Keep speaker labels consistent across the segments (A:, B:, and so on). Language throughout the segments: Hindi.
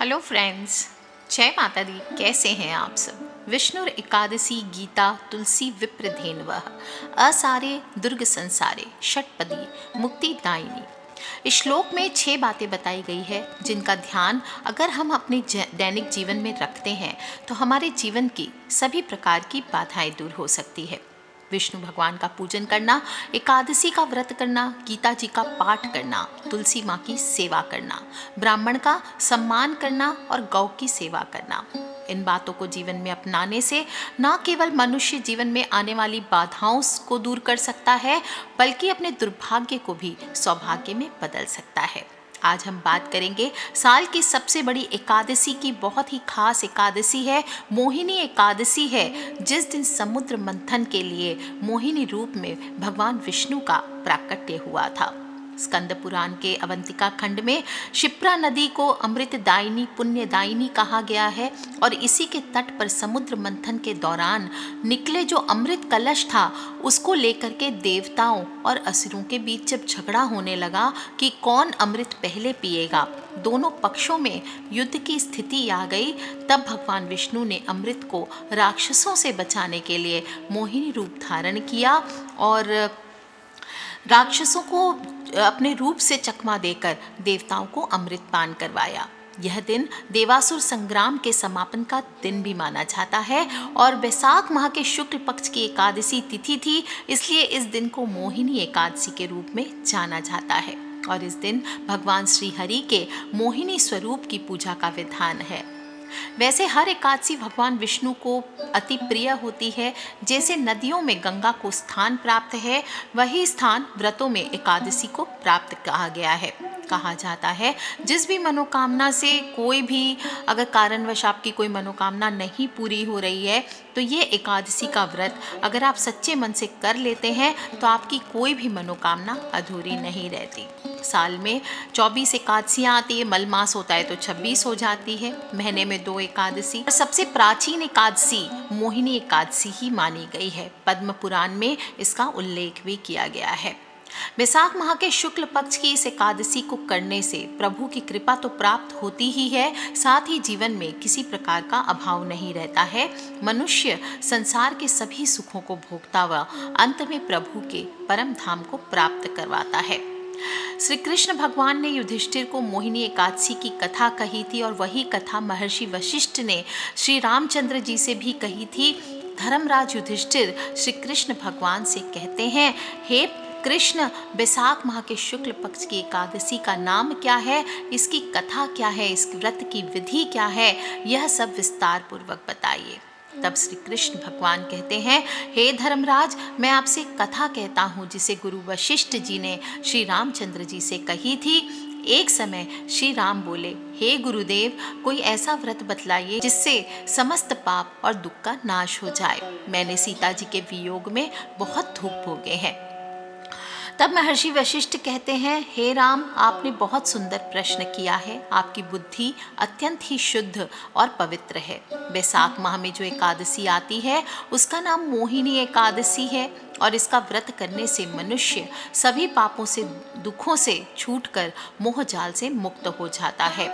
A: हेलो फ्रेंड्स, जय माता दी। कैसे हैं आप सब? विष्णुर एकादशी गीता तुलसी विप्र धेनवः असारे दुर्ग संसारे षटपदी मुक्ति दायिनी। इस श्लोक में 6 बातें बताई गई है जिनका ध्यान अगर हम अपने दैनिक जीवन में रखते हैं तो हमारे जीवन की सभी प्रकार की बाधाएं दूर हो सकती है। विष्णु भगवान का पूजन करना, एकादशी का व्रत करना, गीता जी का पाठ करना, तुलसी माँ की सेवा करना, ब्राह्मण का सम्मान करना और गौ की सेवा करना। इन बातों को जीवन में अपनाने से न केवल मनुष्य जीवन में आने वाली बाधाओं को दूर कर सकता है, बल्कि अपने दुर्भाग्य को भी सौभाग्य में बदल सकता है। आज हम बात करेंगे साल की सबसे बड़ी एकादशी की। बहुत ही खास एकादशी है, मोहिनी एकादशी है, जिस दिन समुद्र मंथन के लिए मोहिनी रूप में भगवान विष्णु का प्राकट्य हुआ था। स्कंद पुराण के अवंतिका खंड में शिप्रा नदी को अमृतदायिनी पुण्यदायिनी कहा गया है और इसी के तट पर समुद्र मंथन के दौरान निकले जो अमृत कलश था उसको लेकर के देवताओं और असुरों के बीच जब झगड़ा होने लगा कि कौन अमृत पहले पिएगा, दोनों पक्षों में युद्ध की स्थिति आ गई। तब भगवान विष्णु ने अमृत को राक्षसों से बचाने के लिए मोहिनी रूप धारण किया और राक्षसों को अपने रूप से चकमा देकर देवताओं को अमृत पान करवाया। यह दिन देवासुर संग्राम के समापन का दिन भी माना जाता है और वैशाख माह के शुक्ल पक्ष की एकादशी तिथि थी, इसलिए इस दिन को मोहिनी एकादशी के रूप में जाना जाता है। और इस दिन भगवान श्री हरि के मोहिनी स्वरूप की पूजा का विधान है। वैसे हर एकादशी भगवान विष्णु को अति प्रिय होती है। जैसे नदियों में गंगा को स्थान प्राप्त है, वही स्थान व्रतों में एकादशी को प्राप्त कहा गया है। कहा जाता है जिस भी मनोकामना से कोई भी अगर कारणवश आपकी कोई मनोकामना नहीं पूरी हो रही है तो ये एकादशी का व्रत अगर आप सच्चे मन से कर लेते हैं तो आपकी कोई भी मनोकामना अधूरी नहीं रहती। साल में 24 एकादशियाँ आती है, मल मास होता है तो 26 हो जाती है, महीने में 2 एकादशी। सबसे प्राचीन एकादशी मोहिनी एकादशी ही मानी गई है। पद्म पुराण में इसका उल्लेख भी किया गया है। वैशाख माह के शुक्ल पक्ष की इस एकादशी को करने से प्रभु की कृपा तो प्राप्त होती ही है, साथ ही जीवन में किसी प्रकार का अभाव नहीं रहता है। मनुष्य संसार के सभी सुखों को भोगता हुआ अंत में प्रभु के परम धाम को प्राप्त करवाता है। श्री कृष्ण भगवान ने युधिष्ठिर को मोहिनी एकादशी की कथा कही थी और वही कथा महर्षि वशिष्ठ ने श्री रामचंद्र जी से भी कही थी। धर्मराज युधिष्ठिर श्री कृष्ण भगवान से कहते हैं, हे कृष्ण, वैशाख माह के शुक्ल पक्ष की एकादशी का नाम क्या है, इसकी कथा क्या है, इस व्रत की विधि क्या है, यह सब विस्तार पूर्वक बताइए। तब श्री कृष्ण भगवान कहते हैं, हे धर्मराज, मैं आपसे कथा कहता हूँ जिसे गुरु वशिष्ठ जी ने श्री रामचंद्र जी से कही थी। एक समय श्री राम बोले, हे गुरुदेव, कोई ऐसा व्रत बतलाइए जिससे समस्त पाप और दुख का नाश हो जाए। मैंने सीता जी के वियोग में बहुत दुख भोगे हैं। तब महर्षि वशिष्ठ कहते हैं, हे राम, आपने बहुत सुंदर प्रश्न किया है। आपकी बुद्धि अत्यंत ही शुद्ध और पवित्र है। वैशाख माह में जो एकादशी आती है उसका नाम मोहिनी एकादशी है और इसका व्रत करने से मनुष्य सभी पापों से, दुखों से छूटकर मोह जाल से मुक्त हो जाता है।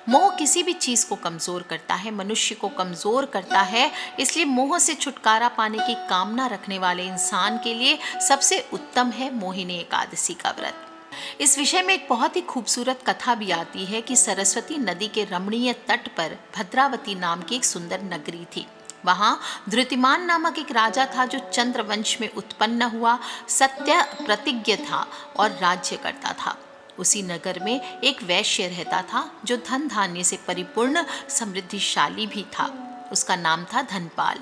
A: मोह किसी भी चीज को कमजोर करता है, मनुष्य को कमजोर करता है। इसलिए मोह से छुटकारा पाने की कामना रखने वाले इंसान के लिए सबसे उत्तम है मोहिनी एकादशी का व्रत। इस विषय में एक बहुत ही खूबसूरत कथा भी आती है कि सरस्वती नदी के रमणीय तट पर भद्रावती नाम की एक सुंदर नगरी थी। वहाँ धृतिमान नामक एक राजा था जो चंद्रवंश में उत्पन्न हुआ, सत्य प्रतिज्ञ था और राज्य करता था। उसी नगर में एक वैश्य रहता था जो धन धान्य से परिपूर्ण समृद्धिशाली भी था। उसका नाम था धनपाल।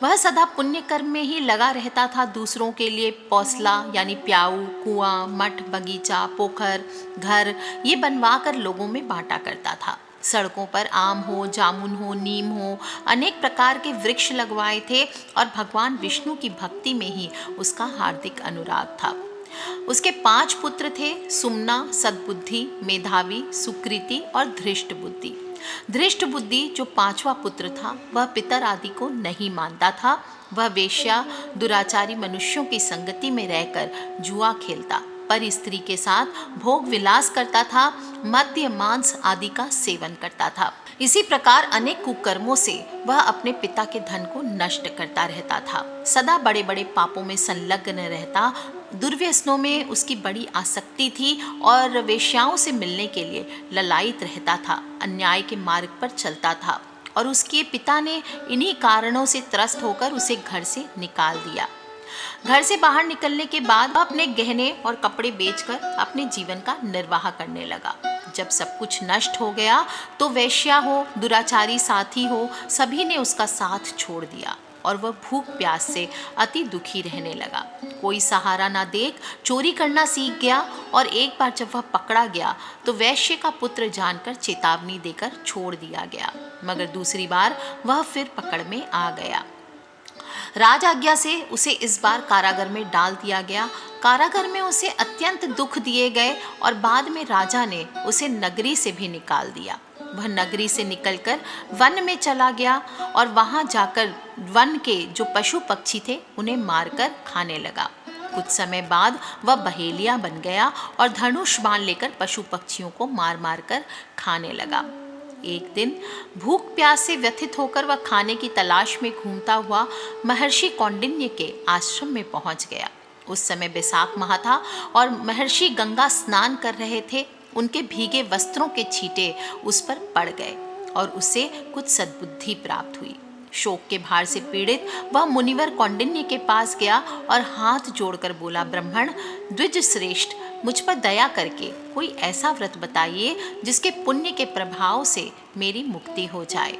A: वह सदा पुण्य कर्म में ही लगा रहता था। दूसरों के लिए पौसला यानी प्याऊ, कुआं, मठ, बगीचा, पोखर, घर ये बनवा कर लोगों में बांटा करता था। सड़कों पर आम हो, जामुन हो, नीम हो, अनेक प्रकार के वृक्ष लगवाए थे और भगवान विष्णु की भक्ति में ही उसका हार्दिक अनुराग था। उसके 5 पुत्र थे, सुमना, सद्बुद्धि, मेधावी, सुकृति और धृष्ट बुद्धि। धृष्ट बुद्धि जो 5वां पुत्र था वह पितर आदि को नहीं मानता था। वह वेश्या दुराचारी मनुष्यों की संगति में रहकर जुआ खेलता, पर स्त्री के साथ भोग विलास करता था, मद्य मांस आदि का सेवन करता था। इसी प्रकार अनेक कुकर्मों से वह अपने पिता के धन को नष्ट करता रहता था। सदा बड़े बड़े पापों में संलग्न रहता, दुर्व्यसनों में उसकी बड़ी आसक्ति थी और वेश्याओं से मिलने के लिए ललायित रहता था। अन्याय के मार्ग पर चलता था और उसके पिता ने इन्हीं कारणों से त्रस्त होकर उसे घर से निकाल दिया। घर से बाहर निकलने के बाद वह अपने गहने और कपड़े बेचकर अपने जीवन का निर्वाह करने लगा। जब सब कुछ नष्ट हो गया तो वेश्या हो, दुराचारी साथी हो, सभी ने उसका साथ छोड़ दिया और वह भूख प्यास से अति दुखी रहने लगा। कोई सहारा ना देख चोरी करना सीख गया और एक बार जब वह पकड़ा गया तो वैश्य का पुत्र जानकर चेतावनी देकर छोड़ दिया गया, मगर दूसरी बार वह फिर पकड़ में आ गया। राज आज्ञा से उसे इस बार कारागार में डाल दिया गया। कारागार में उसे अत्यंत दुख दिए गए और बाद में राजा ने उसे नगरी से भी निकाल दिया। वह नगरी से निकलकर वन में चला गया और वहां जाकर वन के जो पशु पक्षी थे उन्हें मारकर खाने लगा। कुछ समय बाद वह बहेलिया बन गया और धनुष बाण लेकर पशु पक्षियों को मार मार कर खाने लगा। एक दिन भूख प्यास से व्यथित होकर वह खाने की तलाश में घूमता हुआ महर्षि कौंडिन्य के आश्रम में पहुंच गया। उस समय बैसाख माह था और महर्षि गंगा स्नान कर रहे थे। उनके भीगे वस्त्रों के छींटे उस पर पड़ गए और उसे कुछ सद्बुद्धि प्राप्त हुई। शोक के भार से पीड़ित वह मुनिवर कौंडिन्य के पास गया और हाथ जोड़कर बोला, ब्राह्मण द्विज श्रेष्ठ, मुझ पर दया करके कोई ऐसा व्रत बताइए जिसके पुण्य के प्रभाव से मेरी मुक्ति हो जाए।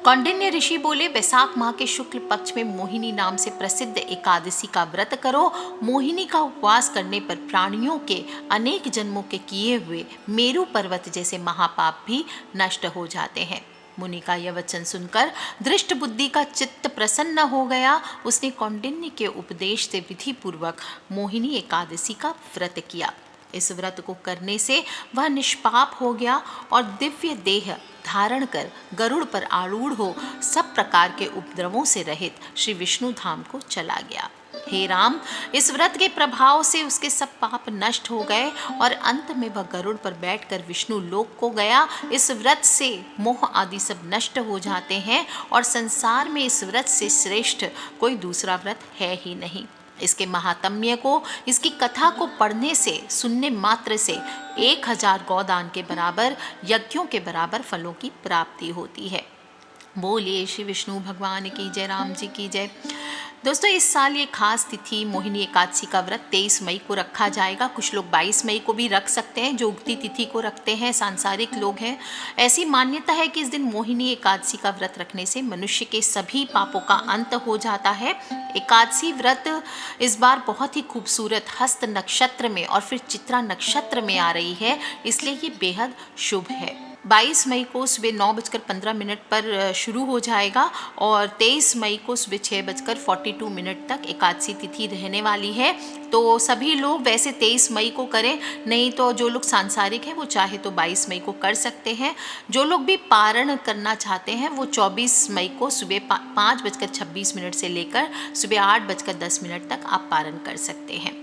A: कौंडिन्य ऋषि बोले, बैसाख माह के शुक्ल पक्ष में मोहिनी नाम से प्रसिद्ध एकादशी का व्रत करो। मोहिनी का उपवास करने पर प्राणियों के अनेक जन्मों के किए हुए मेरु पर्वत जैसे महापाप भी नष्ट हो जाते हैं। मुनि का यह वचन सुनकर दृष्ट बुद्धि का चित्त प्रसन्न हो गया। उसने कौंडिन्य के उपदेश से विधि पूर्वक मोहिनी एकादशी का व्रत किया। इस व्रत को करने से वह निष्पाप हो गया और दिव्य देह धारण कर गरुड़ पर आरूढ़ हो सब प्रकार के उपद्रवों से रहित श्री विष्णु धाम को चला गया। हे राम, इस व्रत के प्रभाव से उसके सब पाप नष्ट हो गए और अंत में वह गरुड़ पर बैठकर विष्णु लोक को गया। इस व्रत से मोह आदि सब नष्ट हो जाते हैं और संसार में इस व्रत से श्रेष्ठ कोई दूसरा व्रत है ही नहीं। इसके महात्म्य को, इसकी कथा को पढ़ने से, सुनने मात्र से 1000 गौदान के बराबर, यज्ञों के बराबर फलों की प्राप्ति होती है। बोलिए श्री विष्णु भगवान की जय, राम जी की जय। दोस्तों, इस साल ये खास तिथि मोहिनी एकादशी का व्रत 23 मई को रखा जाएगा। कुछ लोग 22 मई को भी रख सकते हैं, जो उगती तिथि को रखते हैं, सांसारिक लोग हैं। ऐसी मान्यता है कि इस दिन मोहिनी एकादशी का व्रत रखने से मनुष्य के सभी पापों का अंत हो जाता है। एकादशी व्रत इस बार बहुत ही खूबसूरत हस्त नक्षत्र में और फिर चित्रा नक्षत्र में आ रही है, इसलिए ये बेहद शुभ है। 22 मई को सुबह 9:15 पर शुरू हो जाएगा और 23 मई को सुबह 6:42 तक एकादशी तिथि रहने वाली है। तो सभी लोग वैसे 23 मई को करें, नहीं तो जो लोग सांसारिक हैं वो चाहे तो 22 मई को कर सकते हैं। जो लोग भी पारण करना चाहते हैं वो 24 मई को सुबह 5:26 से लेकर सुबह 8:10 तक आप पारण कर सकते हैं।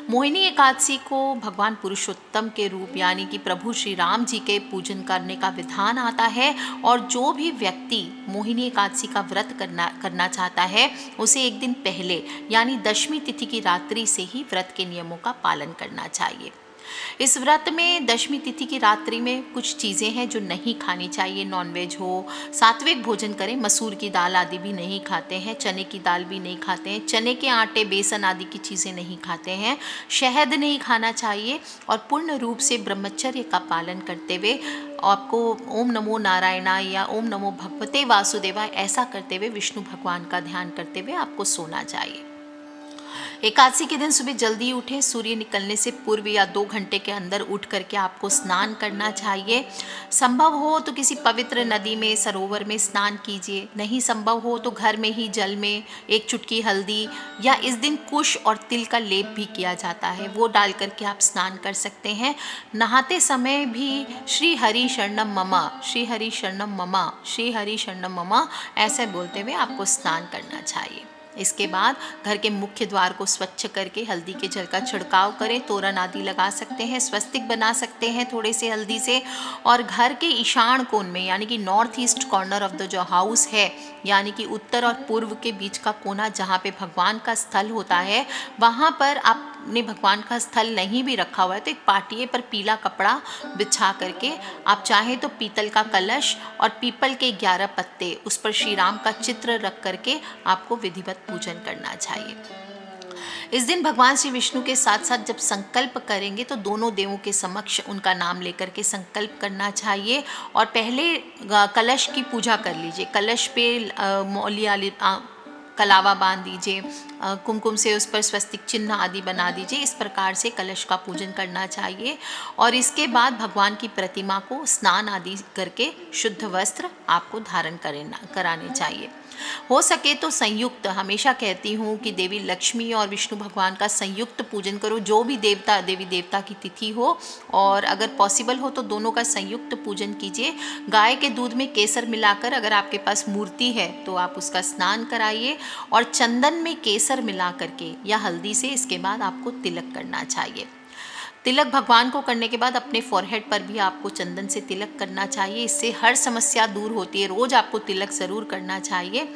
A: मोहिनी एकादशी को भगवान पुरुषोत्तम के रूप यानी कि प्रभु श्री राम जी के पूजन करने का विधान आता है और जो भी व्यक्ति मोहिनी एकादशी का व्रत करना चाहता है उसे एक दिन पहले यानी दशमी तिथि की रात्रि से ही व्रत के नियमों का पालन करना चाहिए। इस व्रत में दशमी तिथि की रात्रि में कुछ चीज़ें हैं जो नहीं खानी चाहिए। नॉनवेज हो, सात्विक भोजन करें, मसूर की दाल आदि भी नहीं खाते हैं, चने की दाल भी नहीं खाते हैं, चने के आटे, बेसन आदि की चीज़ें नहीं खाते हैं, शहद नहीं खाना चाहिए और पूर्ण रूप से ब्रह्मचर्य का पालन करते हुए आपको ओम नमो नारायणाय या ओम नमो भगवते वासुदेवाय ऐसा करते हुए विष्णु भगवान का ध्यान करते हुए आपको सोना चाहिए। एकादशी के दिन सुबह जल्दी उठें, सूर्य निकलने से पूर्व या 2 घंटे के अंदर उठ करके आपको स्नान करना चाहिए। संभव हो तो किसी पवित्र नदी में, सरोवर में स्नान कीजिए। नहीं संभव हो तो घर में ही जल में 1 चुटकी हल्दी या इस दिन कुश और तिल का लेप भी किया जाता है, वो डाल करके आप स्नान कर सकते हैं। नहाते समय भी श्री हरि शरणम ममा, श्री हरि शरणम ममा, श्री हरि शरणम ममा ऐसे बोलते हुए आपको स्नान करना चाहिए। इसके बाद घर के मुख्य द्वार को स्वच्छ करके हल्दी के जल का छिड़काव करें, तोरण आदि लगा सकते हैं, स्वस्तिक बना सकते हैं थोड़े से हल्दी से। और घर के ईशान कोण में यानी कि north east corner of the जो हाउस है, यानी कि उत्तर और पूर्व के बीच का कोना जहाँ पे भगवान का स्थल होता है, वहाँ पर आपने भगवान का स्थल नहीं भी रखा हुआ है तो एक पाटिये पर पीला कपड़ा बिछा करके आप चाहें तो पीतल का कलश और पीपल के 11 पत्ते उस पर श्री राम का चित्र रख करके आपको विधिवत पूजन करना चाहिए। इस दिन भगवान श्री विष्णु के साथ साथ जब संकल्प करेंगे तो दोनों देवों के समक्ष उनका नाम लेकर के संकल्प करना चाहिए। और पहले कलश की पूजा कर लीजिए, कलश पे कलावा बांध दीजिए, कुमकुम से उस पर स्वस्तिक चिन्ह आदि बना दीजिए। इस प्रकार से कलश का पूजन करना चाहिए। और इसके बाद भगवान की प्रतिमा को स्नान आदि करके शुद्ध वस्त्र आपको धारण कराने चाहिए। हो सके तो संयुक्त, हमेशा कहती हूँ कि देवी लक्ष्मी और विष्णु भगवान का संयुक्त पूजन करो, जो भी देवता देवी देवता की तिथि हो, और अगर पॉसिबल हो तो दोनों का संयुक्त पूजन कीजिए। गाय के दूध में केसर मिलाकर अगर आपके पास मूर्ति है तो आप उसका स्नान कराइए और चंदन में केसर मिला करके या हल्दी से इसके बाद आपको तिलक करना चाहिए। तिलक भगवान को करने के बाद अपने फॉरहेड पर भी आपको चंदन से तिलक करना चाहिए, इससे हर समस्या दूर होती है। रोज आपको तिलक ज़रूर करना चाहिए।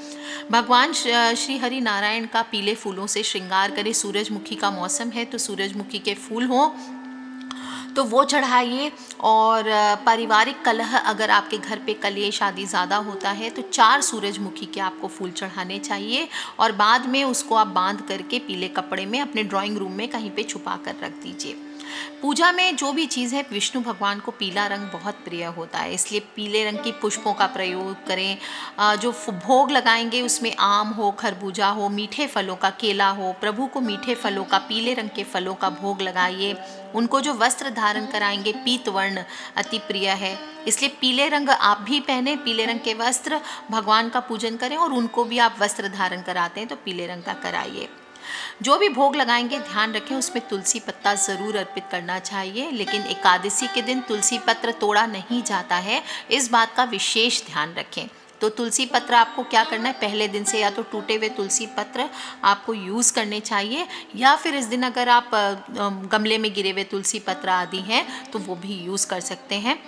A: भगवान श्री हरि नारायण का पीले फूलों से श्रृंगार करें। सूरजमुखी का मौसम है तो सूरजमुखी के फूल हों तो वो चढ़ाइए। और पारिवारिक कलह अगर आपके घर पे कलेश आदि ज़्यादा होता है तो 4 सूरजमुखी के आपको फूल चढ़ाने चाहिए और बाद में उसको आप बांध करके पीले कपड़े में अपने ड्राइंग रूम में कहीं पे छुपा कर रख दीजिए। पूजा में जो भी चीज़ है, विष्णु भगवान को पीला रंग बहुत प्रिय होता है, इसलिए पीले रंग की पुष्पों का प्रयोग करें। जो भोग लगाएंगे उसमें आम हो, खरबूजा हो, मीठे फलों का, केला हो। प्रभु को मीठे फलों का, पीले रंग के फलों का भोग लगाइए। उनको जो वस्त्र धारण कराएंगे पीत वर्ण अति प्रिय है, इसलिए पीले रंग आप भी पहने, पीले रंग के वस्त्र भगवान का पूजन करें और उनको भी आप वस्त्र धारण कराते हैं तो पीले रंग का कराइए। जो भी भोग लगाएंगे ध्यान रखें उसमें तुलसी पत्ता ज़रूर अर्पित करना चाहिए, लेकिन एकादशी के दिन तुलसी पत्र तोड़ा नहीं जाता है, इस बात का विशेष ध्यान रखें। तो तुलसी पत्र आपको क्या करना है, पहले दिन से या तो टूटे हुए तुलसी पत्र आपको यूज़ करने चाहिए, या फिर इस दिन अगर आप गमले में गिरे हुए तुलसी पत्र आदि हैं तो वो भी यूज़ कर सकते हैं।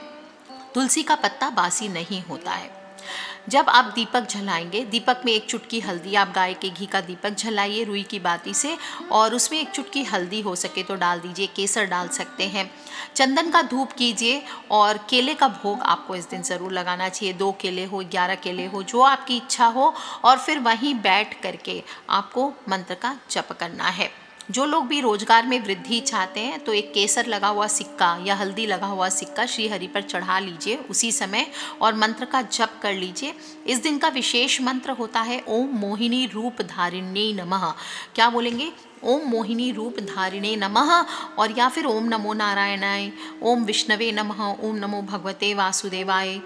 A: तुलसी का पत्ता बासी नहीं होता है। जब आप दीपक जलाएंगे, दीपक में एक चुटकी हल्दी, आप गाय के घी का दीपक जलाइए रुई की बाती से और उसमें एक चुटकी हल्दी हो सके तो डाल दीजिए, केसर डाल सकते हैं। चंदन का धूप कीजिए और केले का भोग आपको इस दिन ज़रूर लगाना चाहिए। 2 केले हो, 11 केले हो, जो आपकी इच्छा हो, और फिर वहीं बैठ करके आपको मंत्र का जप करना है। जो लोग भी रोजगार में वृद्धि चाहते हैं तो एक केसर लगा हुआ सिक्का या हल्दी लगा हुआ सिक्का श्री हरि पर चढ़ा लीजिए उसी समय और मंत्र का जप कर लीजिए। इस दिन का विशेष मंत्र होता है ओम मोहिनी रूप धारिण्ये नमः। क्या बोलेंगे? ओम मोहिनी रूप धारिणे नमः, और या फिर ओम नमो नारायणाय, ओम विष्णवे नमः, ओम नमो भगवते वासुदेवाय,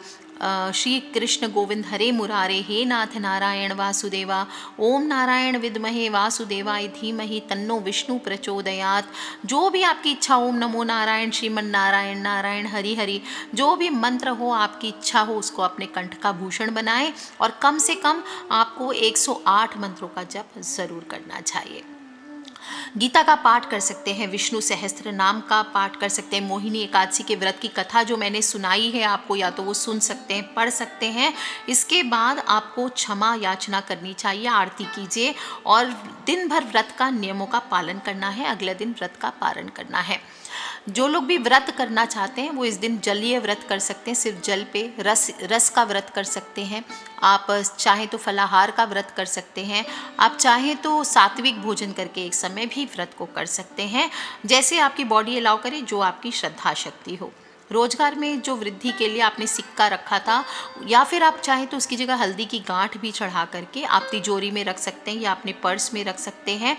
A: श्री कृष्ण गोविंद हरे मुरारे, हे नाथ नारायण वासुदेवा, ओम नारायण विद्महे वासुदेवाय धीमहि तन्नो विष्णु प्रचोदयात्। जो भी आपकी इच्छा, ओम नमो नारायण, श्रीमन नारायण, नारायण हरि हरि, जो भी मंत्र हो आपकी इच्छा हो उसको अपने कंठ का भूषण बनाएं और कम से कम आपको 108 मंत्रों का जप जरूर करना चाहिए। गीता का पाठ कर सकते हैं, विष्णु सहस्त्र नाम का पाठ कर सकते हैं, मोहिनी एकादशी के व्रत की कथा जो मैंने सुनाई है आपको या तो वो सुन सकते हैं, पढ़ सकते हैं। इसके बाद आपको क्षमा याचना करनी चाहिए, आरती कीजिए और दिन भर व्रत का नियमों का पालन करना है, अगले दिन व्रत का पालन करना है। जो लोग भी व्रत करना चाहते हैं वो इस दिन जलीय व्रत कर सकते हैं, सिर्फ जल पे रस का व्रत कर सकते हैं। आप चाहें तो फलाहार का व्रत कर सकते हैं, आप चाहें तो सात्विक भोजन करके एक समय भी व्रत को कर सकते हैं, जैसे आपकी बॉडी अलाउ करे, जो आपकी श्रद्धा शक्ति हो। रोजगार में जो वृद्धि के लिए आपने सिक्का रखा था या फिर आप चाहें तो उसकी जगह हल्दी की गांठ भी चढ़ा करके आप तिजोरी में रख सकते हैं या अपने पर्स में रख सकते हैं।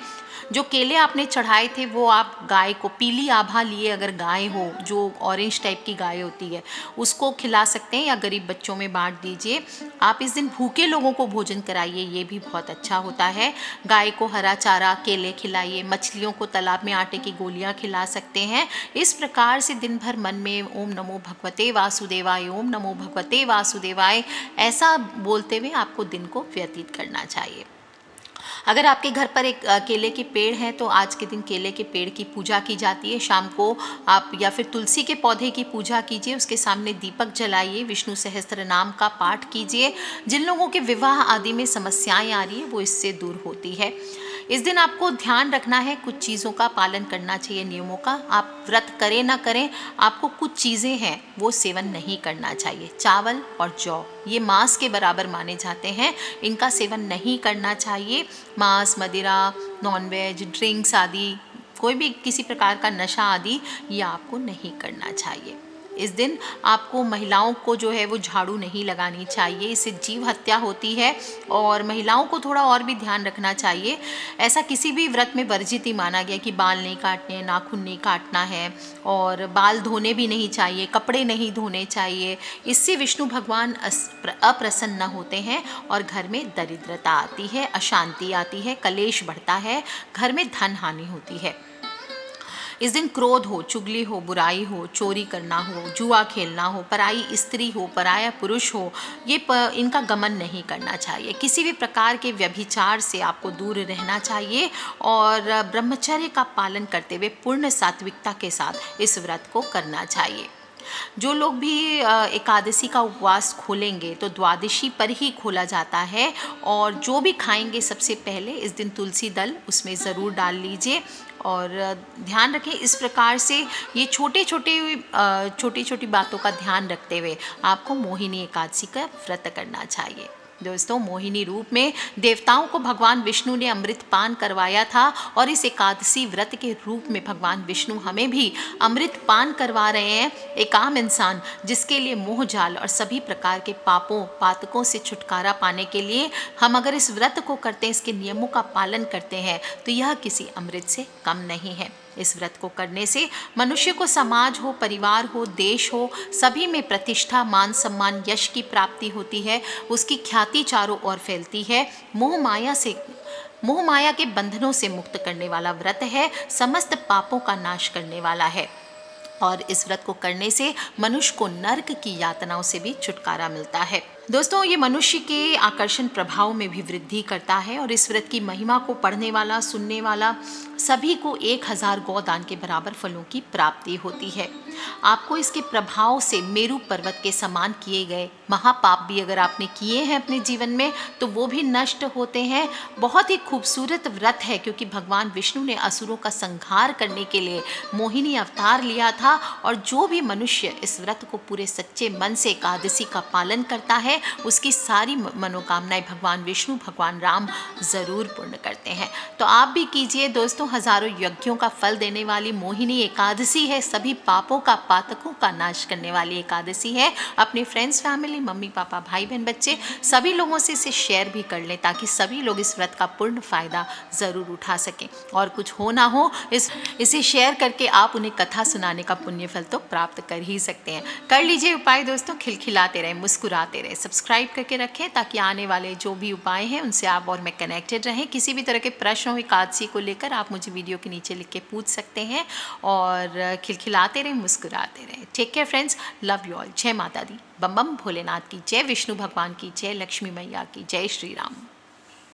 A: जो केले आपने चढ़ाए थे वो आप गाय को, पीली आभा लिए अगर गाय हो, जो ऑरेंज टाइप की गाय होती है, उसको खिला सकते हैं या गरीब बच्चों में बांट दीजिए। आप इस दिन भूखे लोगों को भोजन कराइए, ये भी बहुत अच्छा होता है। गाय को हरा चारा, केले खिलाइए, मछलियों को तालाब में आटे की गोलियां खिला सकते हैं। इस प्रकार से दिन भर मन में ओम नमो भगवते वासुदेवाय, ओम नमो भगवते वासुदेवाय ऐसा बोलते हुए आपको दिन को व्यतीत करना चाहिए। अगर आपके घर पर एक केले के पेड़ हैं तो आज के दिन केले के पेड़ की पूजा की जाती है। शाम को आप या फिर तुलसी के पौधे की पूजा कीजिए, उसके सामने दीपक जलाइए, विष्णु सहस्त्र नाम का पाठ कीजिए। जिन लोगों के विवाह आदि में समस्याएं आ रही है वो इससे दूर होती है। इस दिन आपको ध्यान रखना है, कुछ चीज़ों का पालन करना चाहिए, नियमों का। आप व्रत करें ना करें, आपको कुछ चीज़ें हैं वो सेवन नहीं करना चाहिए। चावल और जौ ये मांस के बराबर माने जाते हैं, इनका सेवन नहीं करना चाहिए। मांस, मदिरा, नॉनवेज, ड्रिंक्स आदि, कोई भी किसी प्रकार का नशा आदि ये आपको नहीं करना चाहिए। इस दिन आपको महिलाओं को जो है वो झाड़ू नहीं लगानी चाहिए, इससे जीव हत्या होती है। और महिलाओं को थोड़ा और भी ध्यान रखना चाहिए। ऐसा किसी भी व्रत में वर्जित ही माना गया कि बाल नहीं काटने, नाखून नहीं काटना है, और बाल धोने भी नहीं चाहिए, कपड़े नहीं धोने चाहिए। इससे विष्णु भगवान अप्रसन्न होते हैं और घर में दरिद्रता आती है, अशांति आती है, कलेश बढ़ता है, घर में धन हानि होती है। इस दिन क्रोध हो, चुगली हो, बुराई हो, चोरी करना हो, जुआ खेलना हो, पराई स्त्री हो, पराया पुरुष हो, इनका गमन नहीं करना चाहिए। किसी भी प्रकार के व्यभिचार से आपको दूर रहना चाहिए और ब्रह्मचर्य का पालन करते हुए पूर्ण सात्विकता के साथ इस व्रत को करना चाहिए। जो लोग भी एकादशी का उपवास खोलेंगे तो द्वादशी पर ही खोला जाता है, और जो भी खाएंगे सबसे पहले इस दिन तुलसी दल उसमें ज़रूर डाल लीजिए। और ध्यान रखें, इस प्रकार से ये छोटी छोटी बातों का ध्यान रखते हुए आपको मोहिनी एकादशी का व्रत करना चाहिए। दोस्तों, मोहिनी रूप में देवताओं को भगवान विष्णु ने अमृत पान करवाया था, और इस एकादशी व्रत के रूप में भगवान विष्णु हमें भी अमृत पान करवा रहे हैं। एक आम इंसान जिसके लिए मोह जाल और सभी प्रकार के पातकों से छुटकारा पाने के लिए हम अगर इस व्रत को करते हैं, इसके नियमों का पालन करते हैं, तो यह किसी अमृत से कम नहीं है। इस व्रत को करने से मनुष्य को समाज हो, परिवार हो, देश हो, सभी में प्रतिष्ठा, मान सम्मान, यश की प्राप्ति होती है। उसकी ख्याति चारों ओर फैलती है। मोह माया के बंधनों से मुक्त करने वाला व्रत है, समस्त पापों का नाश करने वाला है। और इस व्रत को करने से मनुष्य को नर्क की यातनाओं से भी छुटकारा मिलता है। दोस्तों, ये मनुष्य के आकर्षण प्रभाव में भी वृद्धि करता है, और इस व्रत की महिमा को पढ़ने वाला, सुनने वाला सभी को 1000 गौदान के बराबर फलों की प्राप्ति होती है। आपको इसके प्रभाव से मेरू पर्वत के समान किए गए महापाप भी अगर आपने किए हैं अपने जीवन में तो वो भी नष्ट होते हैं। बहुत ही खूबसूरत व्रत है, क्योंकि भगवान विष्णु ने असुरों का संहार करने के लिए मोहिनी अवतार लिया था, और जो भी मनुष्य इस व्रत को पूरे सच्चे मन से एकादशी का पालन करता है उसकी सारी मनोकामनाएं भगवान विष्णु, भगवान राम जरूर पूर्ण करते हैं। तो आप भी कीजिए दोस्तों, हजारों यज्ञों का फल देने वाली मोहिनी एकादशी है, सभी पापों का, पातकों का नाश करने वाली एकादशी है। अपने फ्रेंड्स, फैमिली, मम्मी पापा, भाई बहन, बच्चे सभी लोगों से इसे शेयर भी कर लें, ताकि सभी लोग इस व्रत का पूर्ण फायदा जरूर उठा सकें। और कुछ हो ना हो, इसे शेयर करके आप उन्हें कथा सुनाने का पुण्य फल तो प्राप्त कर ही सकते हैं। कर लीजिए उपाय दोस्तों, खिलखिलाते रहें, मुस्कुराते रहें, सब्सक्राइब करके रखें, ताकि आने वाले जो भी उपाय हैं उनसे आप और मैं कनेक्टेड रहें। किसी भी तरह के प्रश्न हो एकादशी को लेकर आप मुझे वीडियो के नीचे लिख के पूछ सकते हैं, और खिलखिलाते रहें, मुस्कुराते रहें। Take care friends, love you all. जय माता दी, बम बम भोलेनाथ की जय, विष्णु भगवान की जय, लक्ष्मी मैया की जय, श्री राम।